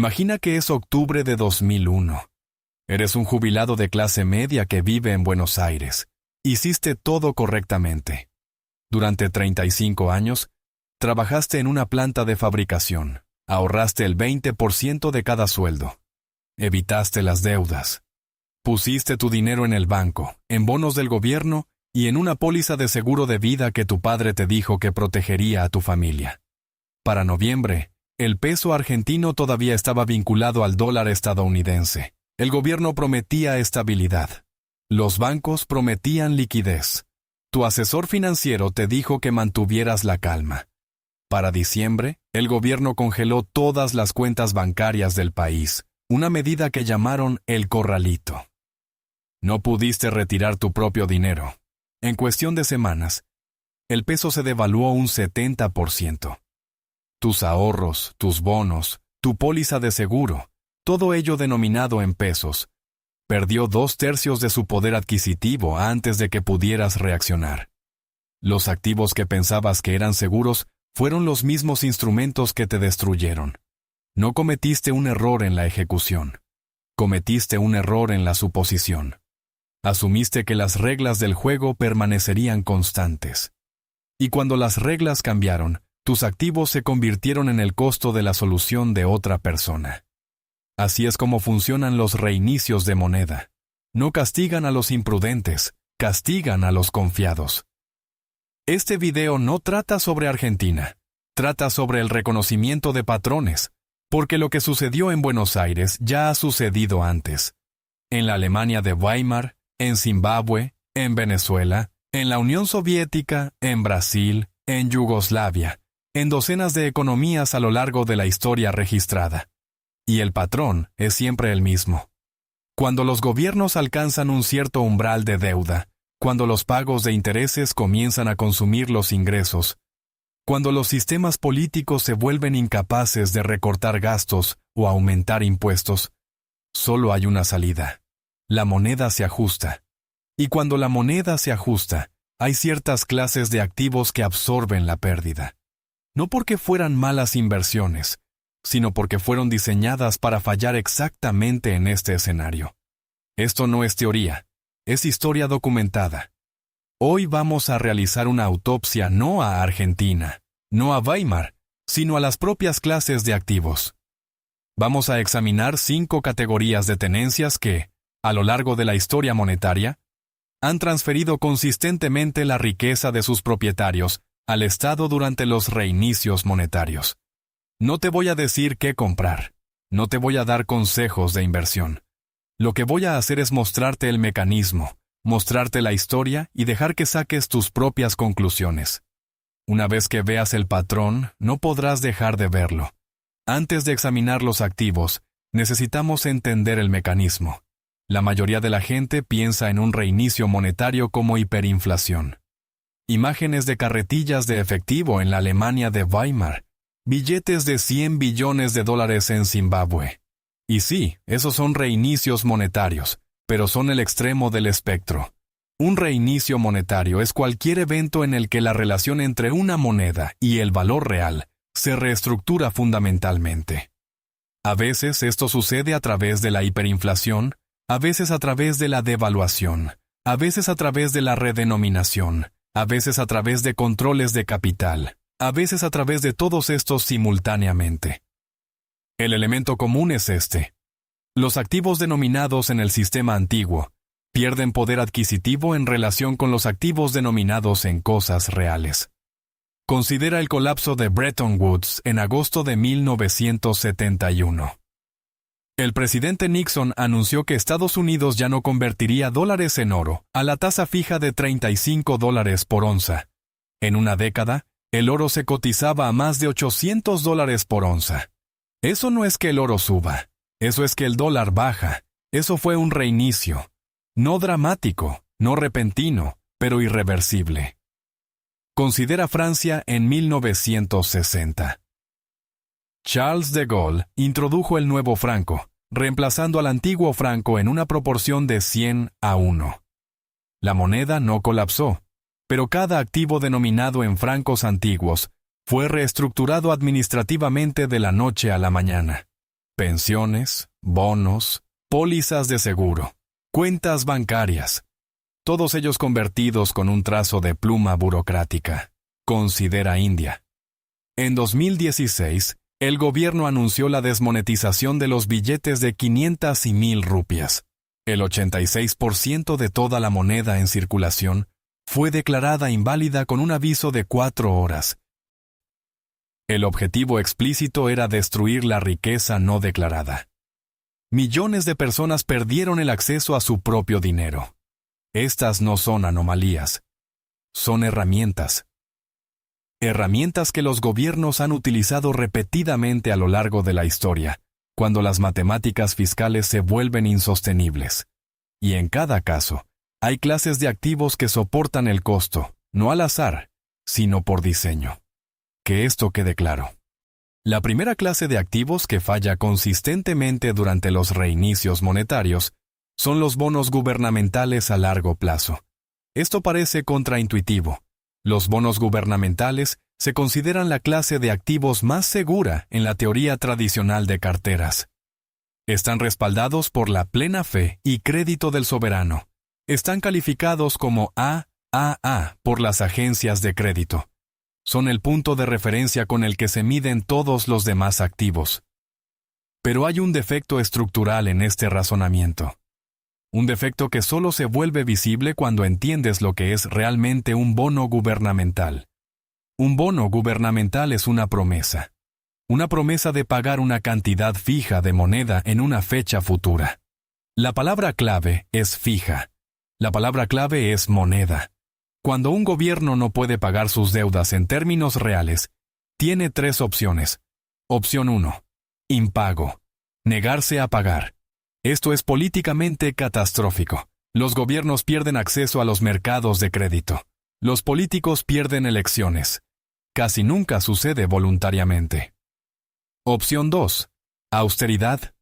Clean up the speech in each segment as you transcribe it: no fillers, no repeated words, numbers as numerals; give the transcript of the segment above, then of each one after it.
Imagina que es octubre de 2001. Eres un jubilado de clase media que vive en Buenos Aires. Hiciste todo correctamente. Durante 35 años, trabajaste en una planta de fabricación. Ahorraste el 20% de cada sueldo. Evitaste las deudas. Pusiste tu dinero en el banco, en bonos del gobierno y en una póliza de seguro de vida que tu padre te dijo que protegería a tu familia. Para noviembre, el peso argentino todavía estaba vinculado al dólar estadounidense. El gobierno prometía estabilidad. Los bancos prometían liquidez. Tu asesor financiero te dijo que mantuvieras la calma. Para diciembre, el gobierno congeló todas las cuentas bancarias del país, una medida que llamaron el corralito. No pudiste retirar tu propio dinero. En cuestión de semanas, el peso se devaluó un 70%. Tus ahorros, tus bonos, tu póliza de seguro, todo ello denominado en pesos, perdió 2/3 de su poder adquisitivo antes de que pudieras reaccionar. Los activos que pensabas que eran seguros fueron los mismos instrumentos que te destruyeron. No cometiste un error en la ejecución. Cometiste un error en la suposición. Asumiste que las reglas del juego permanecerían constantes. Y cuando las reglas cambiaron, tus activos se convirtieron en el costo de la solución de otra persona. Así es como funcionan los reinicios de moneda. No castigan a los imprudentes, castigan a los confiados. Este video no trata sobre Argentina, trata sobre el reconocimiento de patrones, porque lo que sucedió en Buenos Aires ya ha sucedido antes. En la Alemania de Weimar, en Zimbabue, en Venezuela, en la Unión Soviética, en Brasil, en Yugoslavia, en docenas de economías a lo largo de la historia registrada. Y el patrón es siempre el mismo. Cuando los gobiernos alcanzan un cierto umbral de deuda, cuando los pagos de intereses comienzan a consumir los ingresos, cuando los sistemas políticos se vuelven incapaces de recortar gastos o aumentar impuestos, solo hay una salida. La moneda se ajusta. Y cuando la moneda se ajusta, hay ciertas clases de activos que absorben la pérdida. No porque fueran malas inversiones, sino porque fueron diseñadas para fallar exactamente en este escenario. Esto no es teoría, es historia documentada. Hoy vamos a realizar una autopsia no a Argentina, no a Weimar, sino a las propias clases de activos. Vamos a examinar 5 categorías de tenencias que, a lo largo de la historia monetaria, han transferido consistentemente la riqueza de sus propietarios al Estado durante los reinicios monetarios. No te voy a decir qué comprar, no te voy a dar consejos de inversión. Lo que voy a hacer es mostrarte el mecanismo, mostrarte la historia y dejar que saques tus propias conclusiones. Una vez que veas el patrón, no podrás dejar de verlo. Antes de examinar los activos, necesitamos entender el mecanismo. La mayoría de la gente piensa en un reinicio monetario como hiperinflación. Imágenes de carretillas de efectivo en la Alemania de Weimar. Billetes de $100 billones en Zimbabue. Y sí, esos son reinicios monetarios, pero son el extremo del espectro. Un reinicio monetario es cualquier evento en el que la relación entre una moneda y el valor real se reestructura fundamentalmente. A veces esto sucede a través de la hiperinflación, a veces a través de la devaluación, a veces a través de la redenominación, a veces a través de controles de capital, a veces a través de todos estos simultáneamente. El elemento común es este. Los activos denominados en el sistema antiguo pierden poder adquisitivo en relación con los activos denominados en cosas reales. Considera el colapso de Bretton Woods en agosto de 1971. El presidente Nixon anunció que Estados Unidos ya no convertiría dólares en oro a la tasa fija de $35 por onza. En una década, el oro se cotizaba a más de $800 por onza. Eso no es que el oro suba, eso es que el dólar baja. Eso fue un reinicio. No dramático, no repentino, pero irreversible. Considera Francia en 1960. Charles de Gaulle introdujo el nuevo franco, reemplazando al antiguo franco en una proporción de 100:1. La moneda no colapsó, pero cada activo denominado en francos antiguos fue reestructurado administrativamente de la noche a la mañana. pensiones, bonos, pólizas de seguro, cuentas bancarias, todos ellos convertidos con un trazo de pluma burocrática. Considera India. En 2016, el gobierno anunció la desmonetización de los billetes de 500 y 1000 rupias. El 86% de toda la moneda en circulación fue declarada inválida con un aviso de 4 horas. El objetivo explícito era destruir la riqueza no declarada. Millones de personas perdieron el acceso a su propio dinero. Estas no son anomalías, son herramientas. Herramientas que los gobiernos han utilizado repetidamente a lo largo de la historia, cuando las matemáticas fiscales se vuelven insostenibles. Y en cada caso, hay clases de activos que soportan el costo, no al azar, sino por diseño. Que esto quede claro. La primera clase de activos que falla consistentemente durante los reinicios monetarios son los bonos gubernamentales a largo plazo. Esto parece contraintuitivo. Los bonos gubernamentales se consideran la clase de activos más segura en la teoría tradicional de carteras. Están respaldados por la plena fe y crédito del soberano. Están calificados como AAA por las agencias de crédito. Son el punto de referencia con el que se miden todos los demás activos. Pero hay un defecto estructural en este razonamiento. Un defecto que solo se vuelve visible cuando entiendes lo que es realmente un bono gubernamental. Un bono gubernamental es una promesa. Una promesa de pagar una cantidad fija de moneda en una fecha futura. La palabra clave es fija. La palabra clave es moneda. Cuando un gobierno no puede pagar sus deudas en términos reales, tiene 3 opciones. Opción 1. Impago. Negarse a pagar. Esto es políticamente catastrófico. Los gobiernos pierden acceso a los mercados de crédito. Los políticos pierden elecciones. Casi nunca sucede voluntariamente. Opción 2. Austeridad.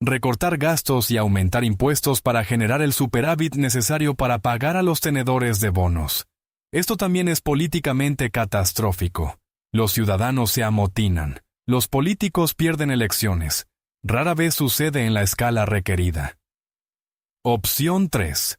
Recortar gastos y aumentar impuestos para generar el superávit necesario para pagar a los tenedores de bonos. Esto también es políticamente catastrófico. Los ciudadanos se amotinan. Los políticos pierden elecciones. Rara vez sucede en la escala requerida. Opción 3.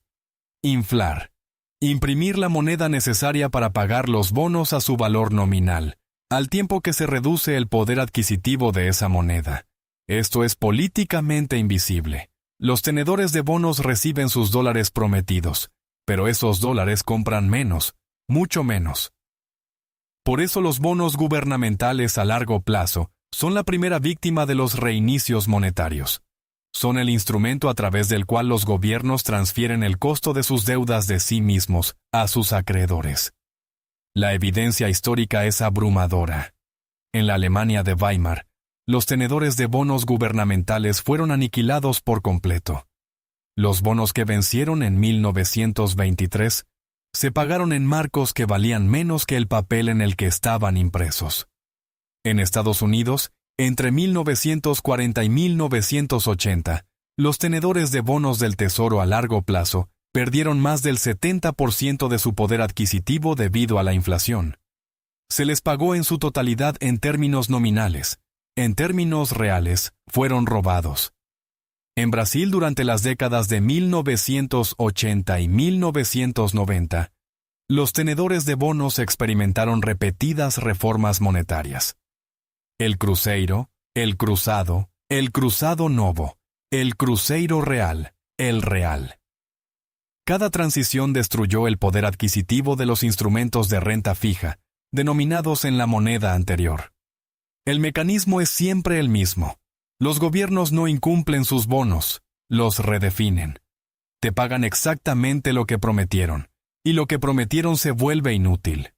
Inflar. Imprimir la moneda necesaria para pagar los bonos a su valor nominal, al tiempo que se reduce el poder adquisitivo de esa moneda. Esto es políticamente invisible. Los tenedores de bonos reciben sus dólares prometidos, pero esos dólares compran menos, mucho menos. Por eso los bonos gubernamentales a largo plazo son la primera víctima de los reinicios monetarios. Son el instrumento a través del cual los gobiernos transfieren el costo de sus deudas de sí mismos a sus acreedores. La evidencia histórica es abrumadora. En la Alemania de Weimar, los tenedores de bonos gubernamentales fueron aniquilados por completo. Los bonos que vencieron en 1923 se pagaron en marcos que valían menos que el papel en el que estaban impresos. En Estados Unidos, entre 1940 y 1980, los tenedores de bonos del Tesoro a largo plazo perdieron más del 70% de su poder adquisitivo debido a la inflación. Se les pagó en su totalidad en términos nominales. En términos reales, fueron robados. En Brasil, durante las décadas de 1980 y 1990, los tenedores de bonos experimentaron repetidas reformas monetarias. El Cruzeiro, el Cruzado, el Cruzado Novo, el Cruzeiro Real, el Real. Cada transición destruyó el poder adquisitivo de los instrumentos de renta fija, denominados en la moneda anterior. El mecanismo es siempre el mismo. Los gobiernos no incumplen sus bonos, los redefinen. Te pagan exactamente lo que prometieron, y lo que prometieron se vuelve inútil.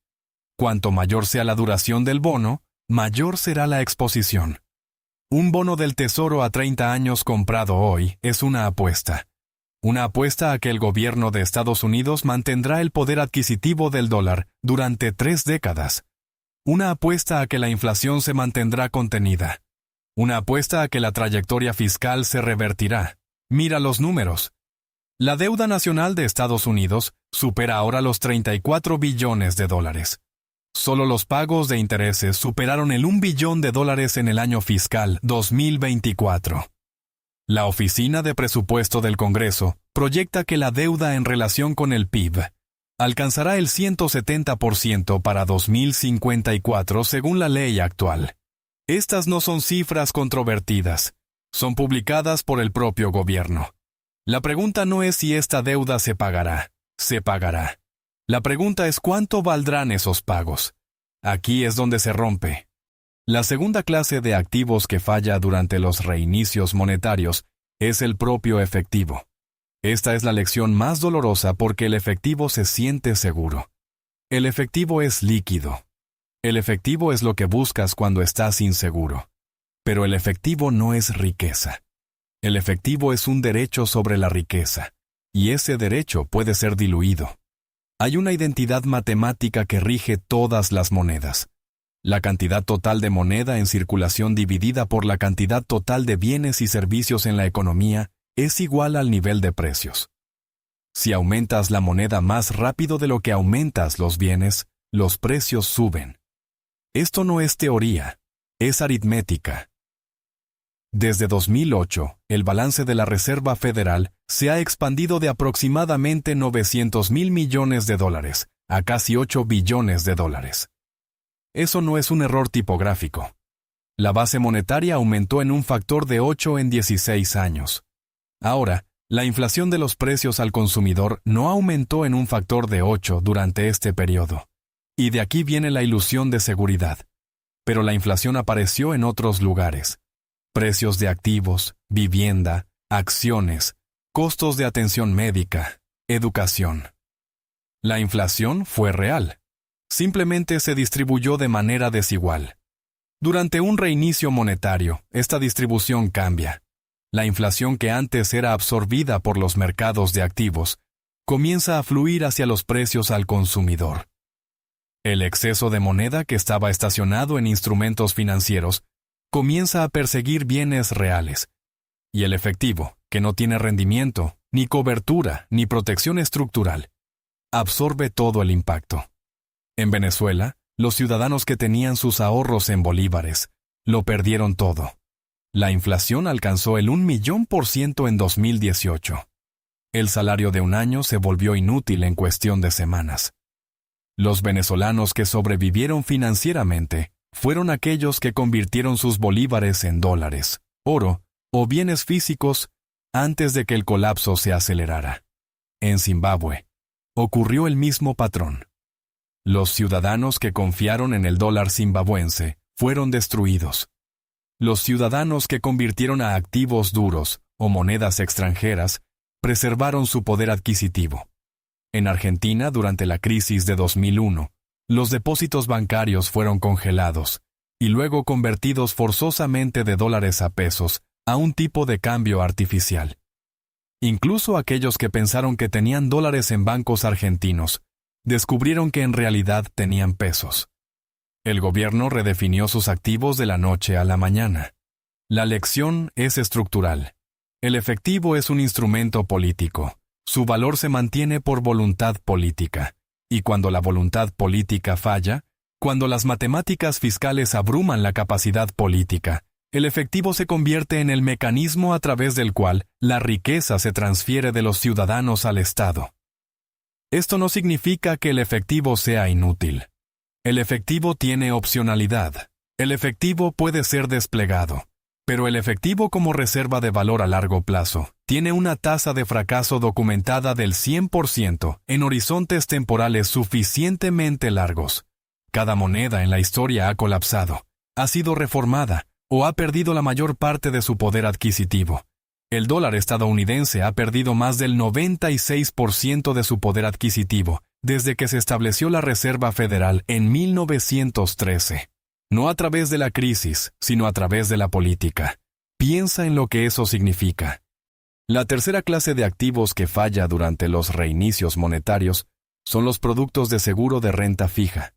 Cuanto mayor sea la duración del bono, mayor será la exposición. Un bono del Tesoro a 30 años comprado hoy es una apuesta. Una apuesta a que el gobierno de Estados Unidos mantendrá el poder adquisitivo del dólar durante 3 décadas. Una apuesta a que la inflación se mantendrá contenida. Una apuesta a que la trayectoria fiscal se revertirá. Mira los números. La deuda nacional de Estados Unidos supera ahora los 34 billones de dólares. Solo los pagos de intereses superaron el $1 billón en el año fiscal 2024. La Oficina de Presupuesto del Congreso proyecta que la deuda en relación con el PIB alcanzará el 170% para 2054 según la ley actual. Estas no son cifras controvertidas, son publicadas por el propio gobierno. La pregunta no es si esta deuda se pagará. La pregunta es cuánto valdrán esos pagos. Aquí es donde se rompe. La segunda clase de activos que falla durante los reinicios monetarios es el propio efectivo. Esta es la lección más dolorosa porque el efectivo se siente seguro. El efectivo es líquido. El efectivo es lo que buscas cuando estás inseguro. Pero el efectivo no es riqueza. El efectivo es un derecho sobre la riqueza, y ese derecho puede ser diluido. Hay una identidad matemática que rige todas las monedas. La cantidad total de moneda en circulación dividida por la cantidad total de bienes y servicios en la economía es igual al nivel de precios. Si aumentas la moneda más rápido de lo que aumentas los bienes, los precios suben. Esto no es teoría, es aritmética. Desde 2008, el balance de la Reserva Federal se ha expandido de aproximadamente $900,000 millones a casi $8 billones. Eso no es un error tipográfico. La base monetaria aumentó en un factor de 8 en 16 años. Ahora, la inflación de los precios al consumidor no aumentó en un factor de 8 durante este periodo. Y de aquí viene la ilusión de seguridad. Pero la inflación apareció en otros lugares. Precios de activos, vivienda, acciones, costos de atención médica, educación. La inflación fue real. Simplemente se distribuyó de manera desigual. Durante un reinicio monetario, esta distribución cambia. La inflación que antes era absorbida por los mercados de activos comienza a fluir hacia los precios al consumidor. El exceso de moneda que estaba estacionado en instrumentos financieros comienza a perseguir bienes reales. Y el efectivo, que no tiene rendimiento, ni cobertura, ni protección estructural, absorbe todo el impacto. En Venezuela, los ciudadanos que tenían sus ahorros en bolívares lo perdieron todo. La inflación alcanzó el 1.000.000% en 2018. El salario de un año se volvió inútil en cuestión de semanas. Los venezolanos que sobrevivieron financieramente fueron aquellos que convirtieron sus bolívares en dólares, oro o bienes físicos antes de que el colapso se acelerara. En Zimbabue, ocurrió el mismo patrón. Los ciudadanos que confiaron en el dólar zimbabuense fueron destruidos. Los ciudadanos que convirtieron a activos duros o monedas extranjeras preservaron su poder adquisitivo. En Argentina, durante la crisis de 2001, los depósitos bancarios fueron congelados y luego convertidos forzosamente de dólares a pesos a un tipo de cambio artificial. Incluso aquellos que pensaron que tenían dólares en bancos argentinos descubrieron que en realidad tenían pesos. El gobierno redefinió sus activos de la noche a la mañana. La lección es estructural. El efectivo es un instrumento político. Su valor se mantiene por voluntad política. Y cuando la voluntad política falla, cuando las matemáticas fiscales abruman la capacidad política, el efectivo se convierte en el mecanismo a través del cual la riqueza se transfiere de los ciudadanos al Estado. Esto no significa que el efectivo sea inútil. El efectivo tiene opcionalidad. El efectivo puede ser desplegado. Pero el efectivo como reserva de valor a largo plazo tiene una tasa de fracaso documentada del 100% en horizontes temporales suficientemente largos. Cada moneda en la historia ha colapsado, ha sido reformada o ha perdido la mayor parte de su poder adquisitivo. El dólar estadounidense ha perdido más del 96% de su poder adquisitivo desde que se estableció la Reserva Federal en 1913. No a través de la crisis, sino a través de la política. Piensa en lo que eso significa. La tercera clase de activos que falla durante los reinicios monetarios son los productos de seguro de renta fija.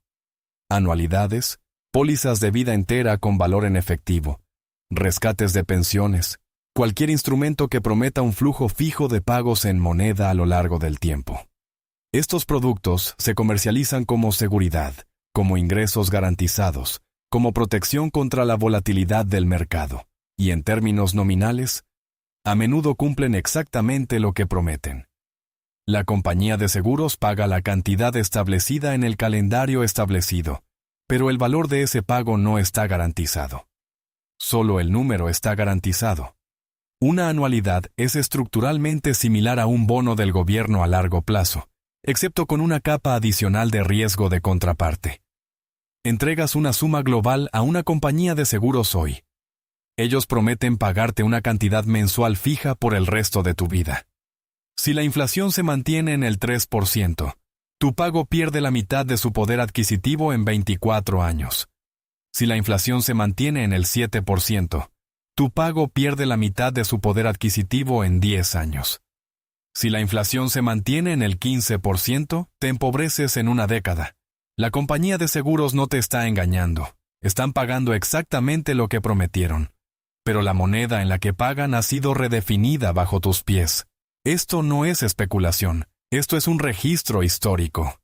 Anualidades, pólizas de vida entera con valor en efectivo, rescates de pensiones, cualquier instrumento que prometa un flujo fijo de pagos en moneda a lo largo del tiempo. Estos productos se comercializan como seguridad, como ingresos garantizados, como protección contra la volatilidad del mercado, y en términos nominales, a menudo cumplen exactamente lo que prometen. La compañía de seguros paga la cantidad establecida en el calendario establecido, pero el valor de ese pago no está garantizado. Solo el número está garantizado. Una anualidad es estructuralmente similar a un bono del gobierno a largo plazo, excepto con una capa adicional de riesgo de contraparte. Entregas una suma global a una compañía de seguros hoy. Ellos prometen pagarte una cantidad mensual fija por el resto de tu vida. Si la inflación se mantiene en el 3%, tu pago pierde la mitad de su poder adquisitivo en 24 años. Si la inflación se mantiene en el 7%, tu pago pierde la mitad de su poder adquisitivo en 10 años. Si la inflación se mantiene en el 15%, te empobreces en una década. La compañía de seguros no te está engañando. Están pagando exactamente lo que prometieron. Pero la moneda en la que pagan ha sido redefinida bajo tus pies. Esto no es especulación. Esto es un registro histórico.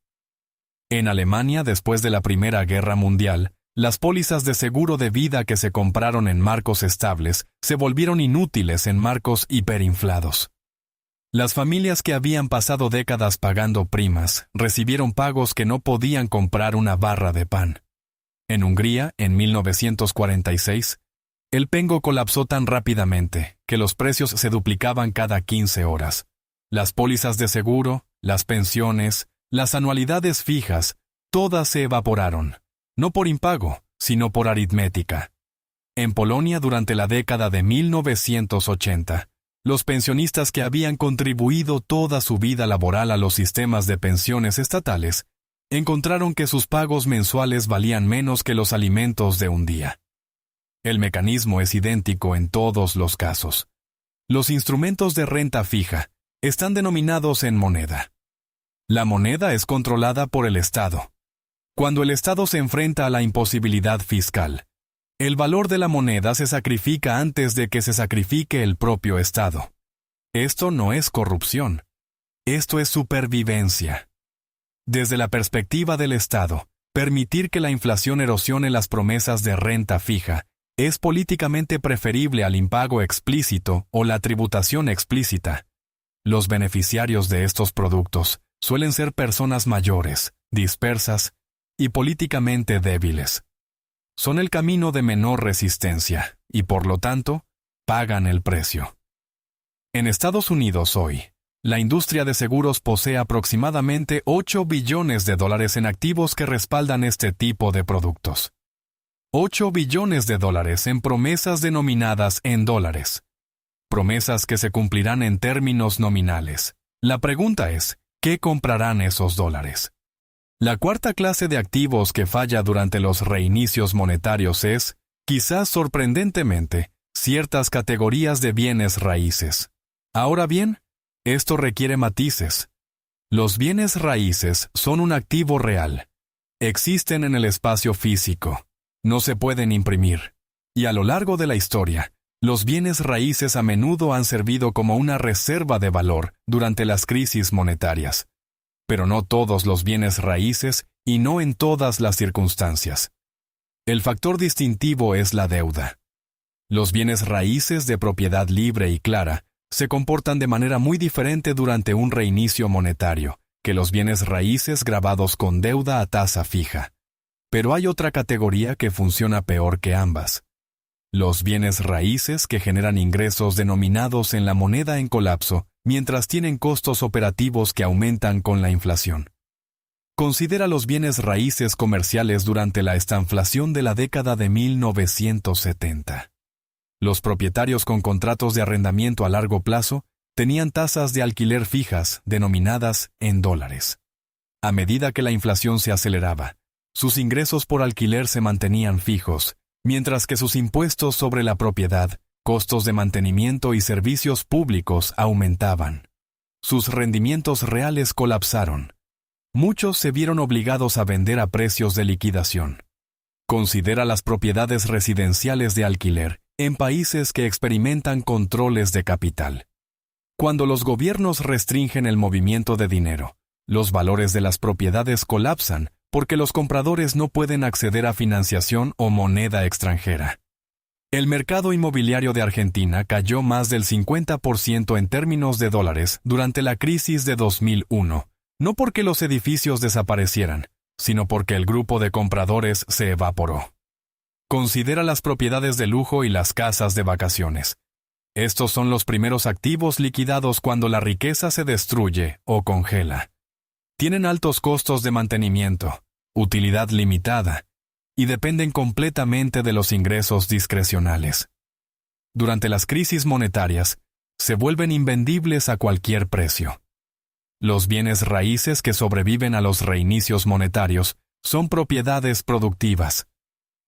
En Alemania, después de la Primera Guerra Mundial, las pólizas de seguro de vida que se compraron en marcos estables se volvieron inútiles en marcos hiperinflados. Las familias que habían pasado décadas pagando primas recibieron pagos que no podían comprar una barra de pan. En Hungría, en 1946, el pengo colapsó tan rápidamente que los precios se duplicaban cada 15 horas. Las pólizas de seguro, las pensiones, las anualidades fijas, todas se evaporaron, no por impago, sino por aritmética. En Polonia, durante la década de 1980, los pensionistas que habían contribuido toda su vida laboral a los sistemas de pensiones estatales encontraron que sus pagos mensuales valían menos que los alimentos de un día. El mecanismo es idéntico en todos los casos. Los instrumentos de renta fija están denominados en moneda. La moneda es controlada por el Estado. Cuando el Estado se enfrenta a la imposibilidad fiscal, el valor de la moneda se sacrifica antes de que se sacrifique el propio Estado. Esto no es corrupción. Esto es supervivencia. Desde la perspectiva del Estado, permitir que la inflación erosione las promesas de renta fija es políticamente preferible al impago explícito o la tributación explícita. Los beneficiarios de estos productos suelen ser personas mayores, dispersas y políticamente débiles. Son el camino de menor resistencia y, por lo tanto, pagan el precio. En Estados Unidos hoy, la industria de seguros posee aproximadamente $8 billones en activos que respaldan este tipo de productos. $8 billones en promesas denominadas en dólares. Promesas que se cumplirán en términos nominales. La pregunta es, ¿qué comprarán esos dólares? La cuarta clase de activos que falla durante los reinicios monetarios es, quizás sorprendentemente, ciertas categorías de bienes raíces. Ahora bien, esto requiere matices. Los bienes raíces son un activo real. Existen en el espacio físico. No se pueden imprimir. Y a lo largo de la historia, los bienes raíces a menudo han servido como una reserva de valor durante las crisis monetarias. Pero no todos los bienes raíces y no en todas las circunstancias. El factor distintivo es la deuda. Los bienes raíces de propiedad libre y clara se comportan de manera muy diferente durante un reinicio monetario que los bienes raíces grabados con deuda a tasa fija. Pero hay otra categoría que funciona peor que ambas. Los bienes raíces que generan ingresos denominados en la moneda en colapso mientras tienen costos operativos que aumentan con la inflación. Considera los bienes raíces comerciales durante la estanflación de la década de 1970. Los propietarios con contratos de arrendamiento a largo plazo tenían tasas de alquiler fijas denominadas en dólares. A medida que la inflación se aceleraba, sus ingresos por alquiler se mantenían fijos, mientras que sus impuestos sobre la propiedad, costos de mantenimiento y servicios públicos aumentaban. Sus rendimientos reales colapsaron. Muchos se vieron obligados a vender a precios de liquidación. Considera las propiedades residenciales de alquiler en países que experimentan controles de capital. Cuando los gobiernos restringen el movimiento de dinero, los valores de las propiedades colapsan porque los compradores no pueden acceder a financiación o moneda extranjera. El mercado inmobiliario de Argentina cayó más del 50% en términos de dólares durante la crisis de 2001, no porque los edificios desaparecieran, sino porque el grupo de compradores se evaporó. Considera las propiedades de lujo y las casas de vacaciones. Estos son los primeros activos liquidados cuando la riqueza se destruye o congela. Tienen altos costos de mantenimiento, utilidad limitada, y dependen completamente de los ingresos discrecionales. Durante las crisis monetarias, se vuelven invendibles a cualquier precio. Los bienes raíces que sobreviven a los reinicios monetarios son propiedades productivas,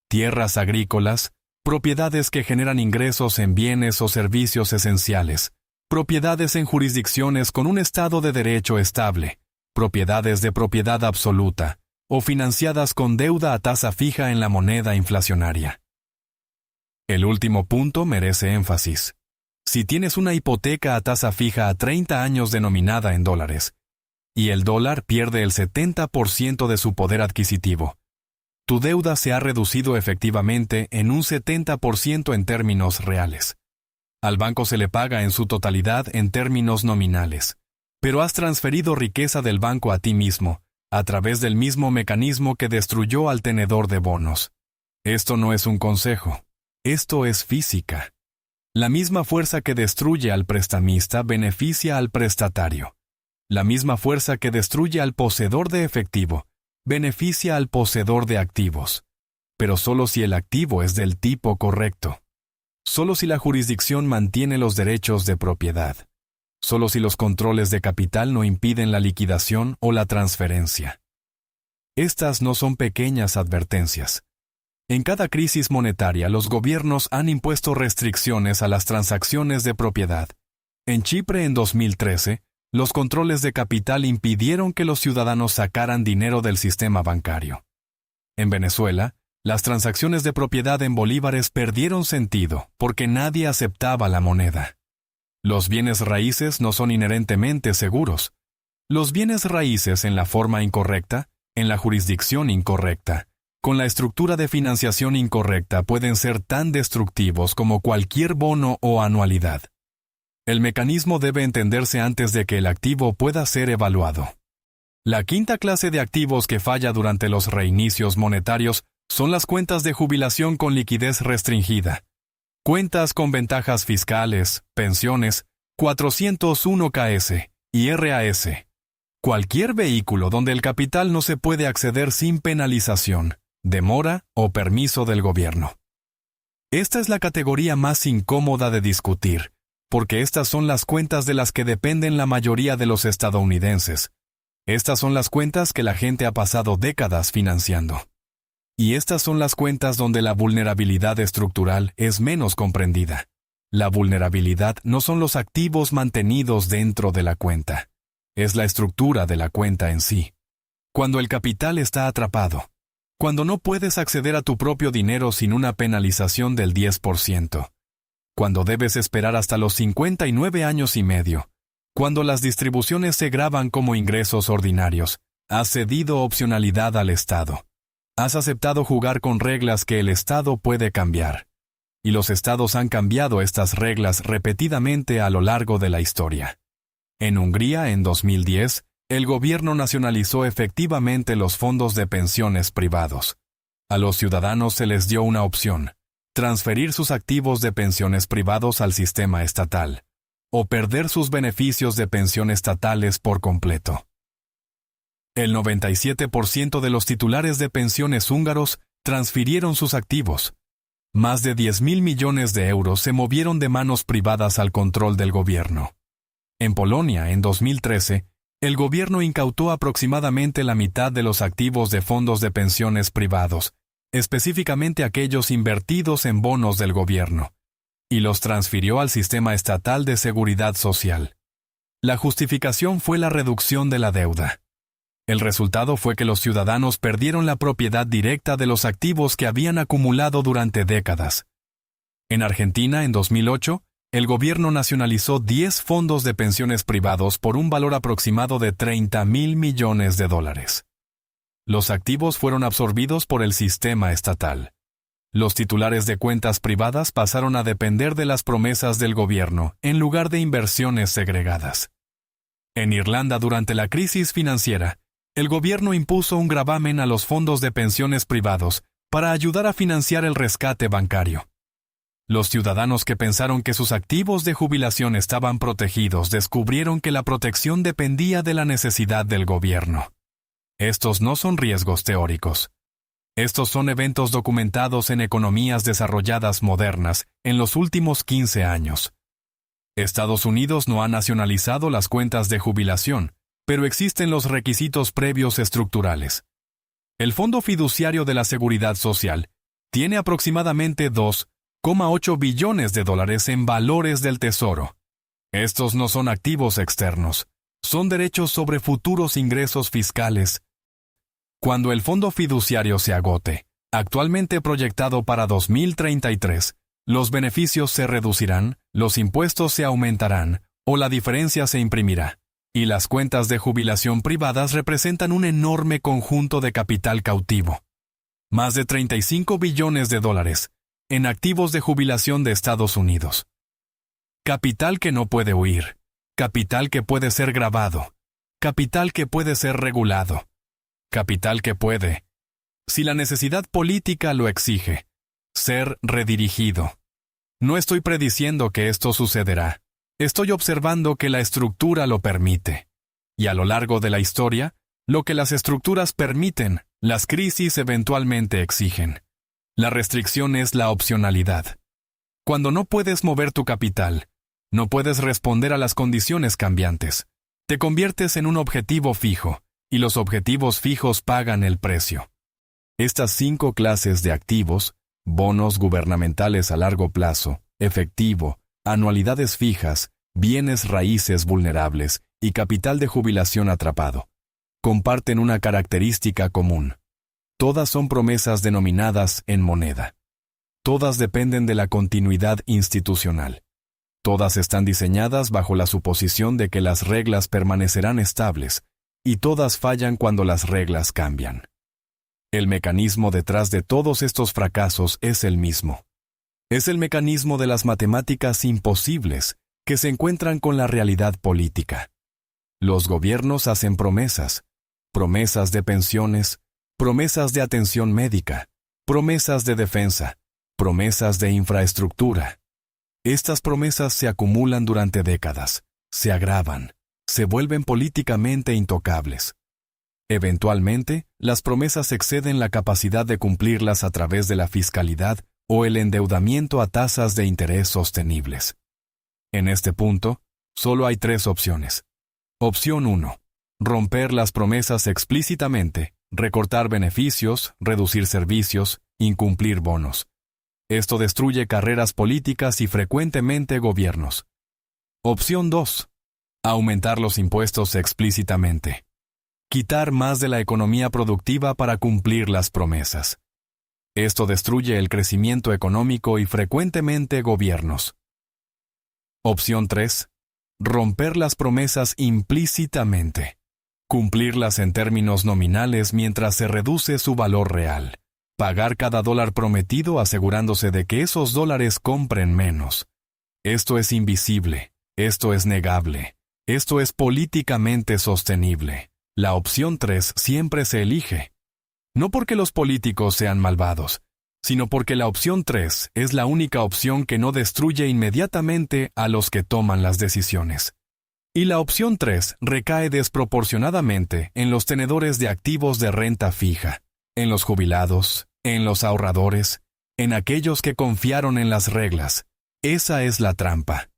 tierras agrícolas, propiedades que generan ingresos en bienes o servicios esenciales, propiedades en jurisdicciones con un estado de derecho estable, propiedades de propiedad absoluta, o financiadas con deuda a tasa fija en la moneda inflacionaria. El último punto merece énfasis. Si tienes una hipoteca a tasa fija a 30 años denominada en dólares, y el dólar pierde el 70% de su poder adquisitivo, tu deuda se ha reducido efectivamente en un 70% en términos reales. Al banco se le paga en su totalidad en términos nominales, pero has transferido riqueza del banco a ti mismo, a través del mismo mecanismo que destruyó al tenedor de bonos. Esto no es un consejo, esto es física. La misma fuerza que destruye al prestamista beneficia al prestatario. La misma fuerza que destruye al poseedor de efectivo beneficia al poseedor de activos, pero solo si el activo es del tipo correcto. Solo si la jurisdicción mantiene los derechos de propiedad. Solo si los controles de capital no impiden la liquidación o la transferencia. Estas no son pequeñas advertencias. En cada crisis monetaria, los gobiernos han impuesto restricciones a las transacciones de propiedad. En Chipre, en 2013, los controles de capital impidieron que los ciudadanos sacaran dinero del sistema bancario. En Venezuela, las transacciones de propiedad en bolívares perdieron sentido porque nadie aceptaba la moneda. Los bienes raíces no son inherentemente seguros. Los bienes raíces en la forma incorrecta, en la jurisdicción incorrecta, con la estructura de financiación incorrecta pueden ser tan destructivos como cualquier bono o anualidad. El mecanismo debe entenderse antes de que el activo pueda ser evaluado. La quinta clase de activos que falla durante los reinicios monetarios son las cuentas de jubilación con liquidez restringida. Cuentas con ventajas fiscales, pensiones, 401(k)s y RAS. Cualquier vehículo donde el capital no se puede acceder sin penalización, demora o permiso del gobierno. Esta es la categoría más incómoda de discutir, porque estas son las cuentas de las que dependen la mayoría de los estadounidenses. Estas son las cuentas que la gente ha pasado décadas financiando. Y estas son las cuentas donde la vulnerabilidad estructural es menos comprendida. La vulnerabilidad no son los activos mantenidos dentro de la cuenta. Es la estructura de la cuenta en sí. Cuando el capital está atrapado. Cuando no puedes acceder a tu propio dinero sin una penalización del 10%. Cuando debes esperar hasta los 59 años y medio. Cuando las distribuciones se graban como ingresos ordinarios. Has cedido opcionalidad al Estado. Has aceptado jugar con reglas que el Estado puede cambiar. Y los Estados han cambiado estas reglas repetidamente a lo largo de la historia. En Hungría, en 2010, el gobierno nacionalizó efectivamente los fondos de pensiones privados. A los ciudadanos se les dio una opción: transferir sus activos de pensiones privados al sistema estatal, o perder sus beneficios de pensión estatales por completo. El 97% de los titulares de pensiones húngaros transfirieron sus activos. Más de 10.000 millones de euros se movieron de manos privadas al control del gobierno. En Polonia, en 2013, el gobierno incautó aproximadamente la mitad de los activos de fondos de pensiones privados, específicamente aquellos invertidos en bonos del gobierno, y los transfirió al sistema estatal de seguridad social. La justificación fue la reducción de la deuda. El resultado fue que los ciudadanos perdieron la propiedad directa de los activos que habían acumulado durante décadas. En Argentina, en 2008, el gobierno nacionalizó 10 fondos de pensiones privados por un valor aproximado de $30.000 millones. Los activos fueron absorbidos por el sistema estatal. Los titulares de cuentas privadas pasaron a depender de las promesas del gobierno en lugar de inversiones segregadas. En Irlanda, durante la crisis financiera, el gobierno impuso un gravamen a los fondos de pensiones privados para ayudar a financiar el rescate bancario. Los ciudadanos que pensaron que sus activos de jubilación estaban protegidos descubrieron que la protección dependía de la necesidad del gobierno. Estos no son riesgos teóricos. Estos son eventos documentados en economías desarrolladas modernas en los últimos 15 años. Estados Unidos no ha nacionalizado las cuentas de jubilación, pero existen los requisitos previos estructurales. El Fondo Fiduciario de la Seguridad Social tiene aproximadamente $2,8 billones en valores del Tesoro. Estos no son activos externos, son derechos sobre futuros ingresos fiscales. Cuando el fondo fiduciario se agote, actualmente proyectado para 2033, los beneficios se reducirán, los impuestos se aumentarán, o la diferencia se imprimirá. Y las cuentas de jubilación privadas representan un enorme conjunto de capital cautivo. Más de $35 billones en activos de jubilación de Estados Unidos. Capital que no puede huir, capital que puede ser gravado, capital que puede ser regulado, capital que puede, si la necesidad política lo exige, ser redirigido. No estoy prediciendo que esto sucederá. Estoy observando que la estructura lo permite. Y a lo largo de la historia, lo que las estructuras permiten, las crisis eventualmente exigen. La restricción es la opcionalidad. Cuando no puedes mover tu capital, no puedes responder a las condiciones cambiantes. Te conviertes en un objetivo fijo, y los objetivos fijos pagan el precio. Estas 5 clases de activos, bonos gubernamentales a largo plazo, efectivo, anualidades fijas, bienes raíces vulnerables y capital de jubilación atrapado, comparten una característica común. Todas son promesas denominadas en moneda. Todas dependen de la continuidad institucional. Todas están diseñadas bajo la suposición de que las reglas permanecerán estables, y todas fallan cuando las reglas cambian. El mecanismo detrás de todos estos fracasos es el mismo. Es el mecanismo de las matemáticas imposibles que se encuentran con la realidad política. Los gobiernos hacen promesas de pensiones, promesas de atención médica, promesas de defensa, promesas de infraestructura. Estas promesas se acumulan durante décadas, se agravan, se vuelven políticamente intocables. Eventualmente, las promesas exceden la capacidad de cumplirlas a través de la fiscalidad o el endeudamiento a tasas de interés sostenibles. En este punto, solo hay 3 opciones. Opción 1. Romper las promesas explícitamente, recortar beneficios, reducir servicios, incumplir bonos. Esto destruye carreras políticas y frecuentemente gobiernos. Opción 2. Aumentar los impuestos explícitamente. Quitar más de la economía productiva para cumplir las promesas. Esto destruye el crecimiento económico y frecuentemente gobiernos. Opción 3. Romper las promesas implícitamente. Cumplirlas en términos nominales mientras se reduce su valor real. Pagar cada dólar prometido asegurándose de que esos dólares compren menos. Esto es invisible. Esto es negable. Esto es políticamente sostenible. La opción 3 siempre se elige. No porque los políticos sean malvados, sino porque la opción 3 es la única opción que no destruye inmediatamente a los que toman las decisiones. Y la opción 3 recae desproporcionadamente en los tenedores de activos de renta fija, en los jubilados, en los ahorradores, en aquellos que confiaron en las reglas. Esa es la trampa.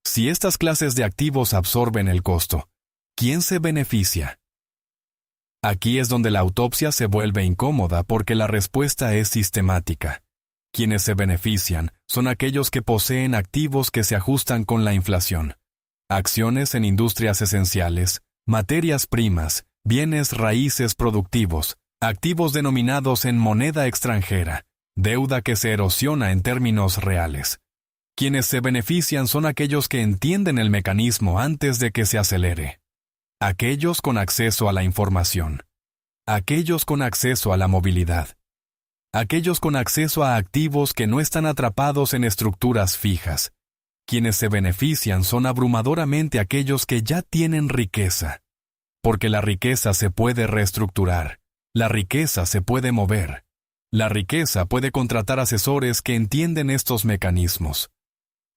Si estas clases de activos absorben el costo, ¿quién se beneficia? Aquí es donde la autopsia se vuelve incómoda porque la respuesta es sistemática. Quienes se benefician son aquellos que poseen activos que se ajustan con la inflación. Acciones en industrias esenciales, materias primas, bienes raíces productivos, activos denominados en moneda extranjera, deuda que se erosiona en términos reales. Quienes se benefician son aquellos que entienden el mecanismo antes de que se acelere. Aquellos con acceso a la información. aquellos con acceso a la movilidad. Aquellos con acceso a activos que no están atrapados en estructuras fijas. Quienes se benefician son abrumadoramente aquellos que ya tienen riqueza. Porque la riqueza se puede reestructurar. La riqueza se puede mover. La riqueza puede contratar asesores que entienden estos mecanismos.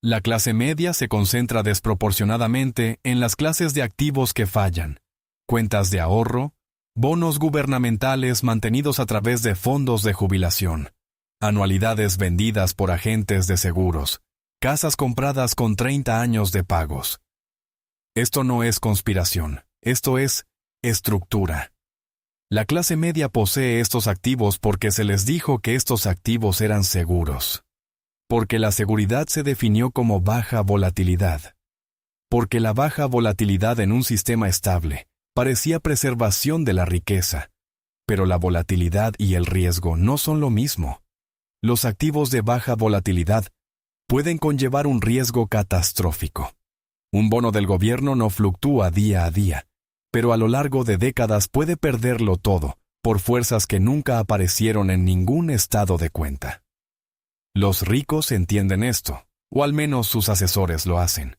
La clase media se concentra desproporcionadamente en las clases de activos que fallan. Cuentas de ahorro, bonos gubernamentales mantenidos a través de fondos de jubilación, anualidades vendidas por agentes de seguros, casas compradas con 30 años de pagos. Esto no es conspiración, esto es estructura. La clase media posee estos activos porque se les dijo que estos activos eran seguros. Porque la seguridad se definió como baja volatilidad. Porque la baja volatilidad en un sistema estable parecía preservación de la riqueza. Pero la volatilidad y el riesgo no son lo mismo. Los activos de baja volatilidad pueden conllevar un riesgo catastrófico. Un bono del gobierno no fluctúa día a día, pero a lo largo de décadas puede perderlo todo, por fuerzas que nunca aparecieron en ningún estado de cuenta. Los ricos entienden esto, o al menos sus asesores lo hacen.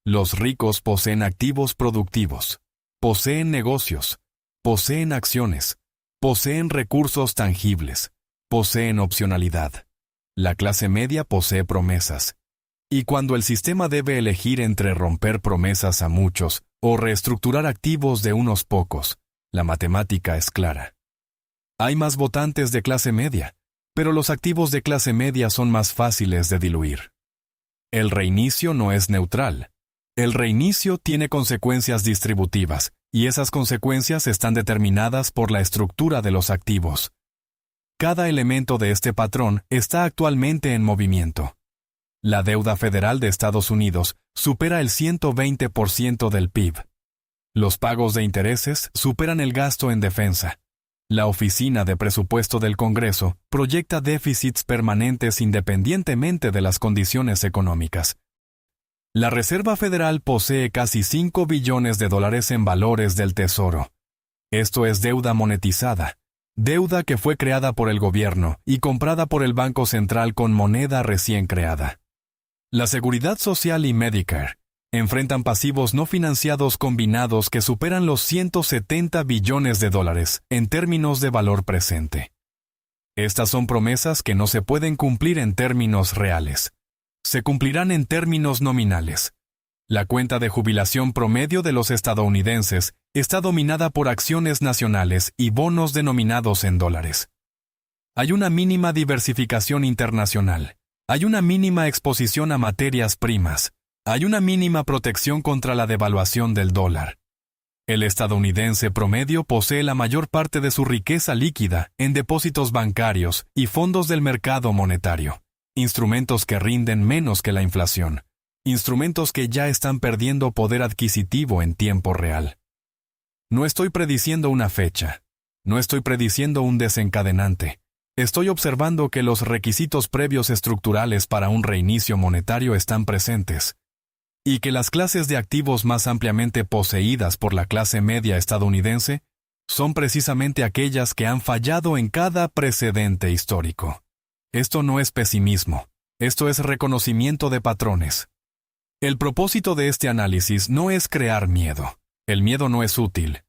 Los ricos poseen activos productivos, poseen negocios, poseen acciones, poseen recursos tangibles, poseen opcionalidad. La clase media posee promesas. Y cuando el sistema debe elegir entre romper promesas a muchos o reestructurar activos de unos pocos, la matemática es clara. Hay más votantes de clase media, pero los activos de clase media son más fáciles de diluir. El reinicio no es neutral. El reinicio tiene consecuencias distributivas, y esas consecuencias están determinadas por la estructura de los activos. Cada elemento de este patrón está actualmente en movimiento. La deuda federal de Estados Unidos supera el 120% del PIB. Los pagos de intereses superan el gasto en defensa. La Oficina de Presupuesto del Congreso proyecta déficits permanentes independientemente de las condiciones económicas. La Reserva Federal posee casi $5 billones en valores del Tesoro. Esto es deuda monetizada, deuda que fue creada por el gobierno y comprada por el Banco Central con moneda recién creada. La Seguridad Social y Medicare enfrentan pasivos no financiados combinados que superan los $170 billones en términos de valor presente. Estas son promesas que no se pueden cumplir en términos reales. Se cumplirán en términos nominales. La cuenta de jubilación promedio de los estadounidenses está dominada por acciones nacionales y bonos denominados en dólares. Hay una mínima diversificación internacional. Hay una mínima exposición a materias primas. Hay una mínima protección contra la devaluación del dólar. El estadounidense promedio posee la mayor parte de su riqueza líquida en depósitos bancarios y fondos del mercado monetario, instrumentos que rinden menos que la inflación, instrumentos que ya están perdiendo poder adquisitivo en tiempo real. No estoy prediciendo una fecha, no estoy prediciendo un desencadenante. Estoy observando que los requisitos previos estructurales para un reinicio monetario están presentes, y que las clases de activos más ampliamente poseídas por la clase media estadounidense son precisamente aquellas que han fallado en cada precedente histórico. Esto no es pesimismo, esto es reconocimiento de patrones. El propósito de este análisis no es crear miedo. El miedo no es útil.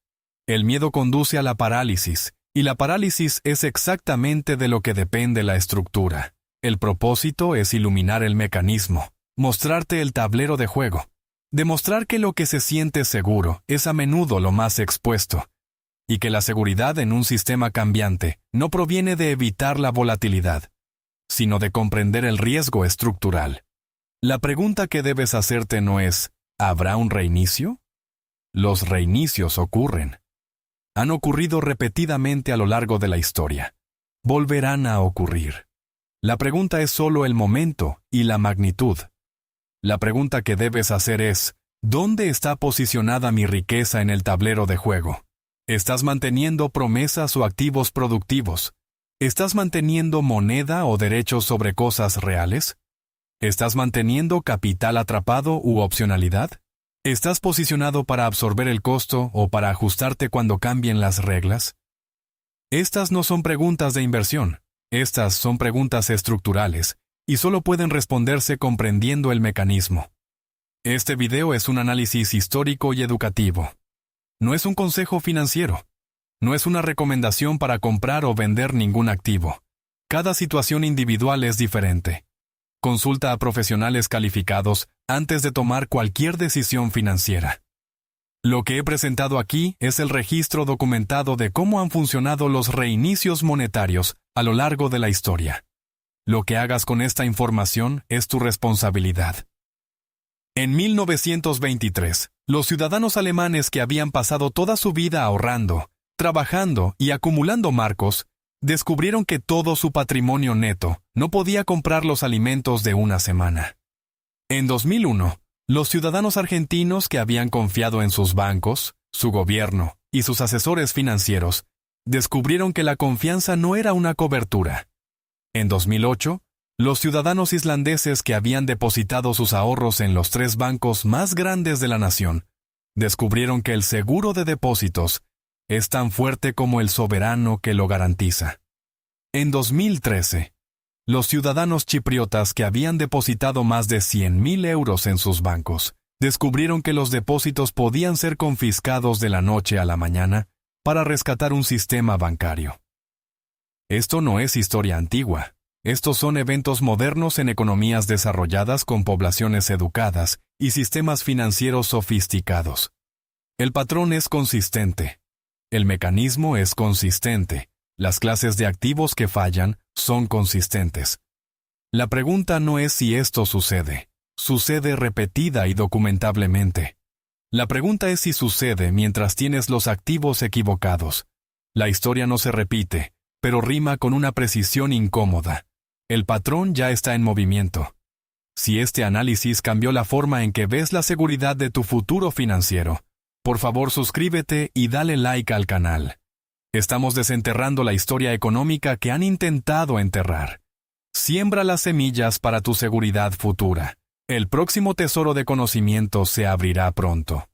El miedo conduce a la parálisis, y la parálisis es exactamente de lo que depende la estructura. El propósito es iluminar el mecanismo, mostrarte el tablero de juego, demostrar que lo que se siente seguro es a menudo lo más expuesto, y que la seguridad en un sistema cambiante no proviene de evitar la volatilidad, sino de comprender el riesgo estructural. La pregunta que debes hacerte no es, ¿habrá un reinicio? Los reinicios ocurren. Han ocurrido repetidamente a lo largo de la historia. Volverán a ocurrir. La pregunta es solo el momento y la magnitud. La pregunta que debes hacer es, ¿dónde está posicionada mi riqueza en el tablero de juego? ¿Estás manteniendo promesas o activos productivos? ¿Estás manteniendo moneda o derechos sobre cosas reales? ¿Estás manteniendo capital atrapado u opcionalidad? ¿Estás posicionado para absorber el costo o para ajustarte cuando cambien las reglas? Estas no son preguntas de inversión, estas son preguntas estructurales, y solo pueden responderse comprendiendo el mecanismo. Este video es un análisis histórico y educativo. No es un consejo financiero. No es una recomendación para comprar o vender ningún activo. Cada situación individual es diferente. Consulta a profesionales calificados antes de tomar cualquier decisión financiera. Lo que he presentado aquí es el registro documentado de cómo han funcionado los reinicios monetarios a lo largo de la historia. Lo que hagas con esta información es tu responsabilidad. En 1923, los ciudadanos alemanes que habían pasado toda su vida ahorrando, trabajando y acumulando marcos, descubrieron que todo su patrimonio neto no podía comprar los alimentos de una semana. En 2001, los ciudadanos argentinos que habían confiado en sus bancos, su gobierno y sus asesores financieros, descubrieron que la confianza no era una cobertura. En 2008, los ciudadanos islandeses que habían depositado sus ahorros en los 3 bancos más grandes de la nación, descubrieron que el seguro de depósitos es tan fuerte como el soberano que lo garantiza. En 2013, los ciudadanos chipriotas que habían depositado más de 100.000 euros en sus bancos, descubrieron que los depósitos podían ser confiscados de la noche a la mañana para rescatar un sistema bancario. Esto no es historia antigua. Estos son eventos modernos en economías desarrolladas con poblaciones educadas y sistemas financieros sofisticados. El patrón es consistente. El mecanismo es consistente. Las clases de activos que fallan son consistentes. La pregunta no es si esto sucede. Sucede repetida y documentablemente. La pregunta es si sucede mientras tienes los activos equivocados. La historia no se repite, pero rima con una precisión incómoda. El patrón ya está en movimiento. Si este análisis cambió la forma en que ves la seguridad de tu futuro financiero, por favor suscríbete y dale like al canal. Estamos desenterrando la historia económica que han intentado enterrar. Siembra las semillas para tu seguridad futura. El próximo tesoro de conocimiento se abrirá pronto.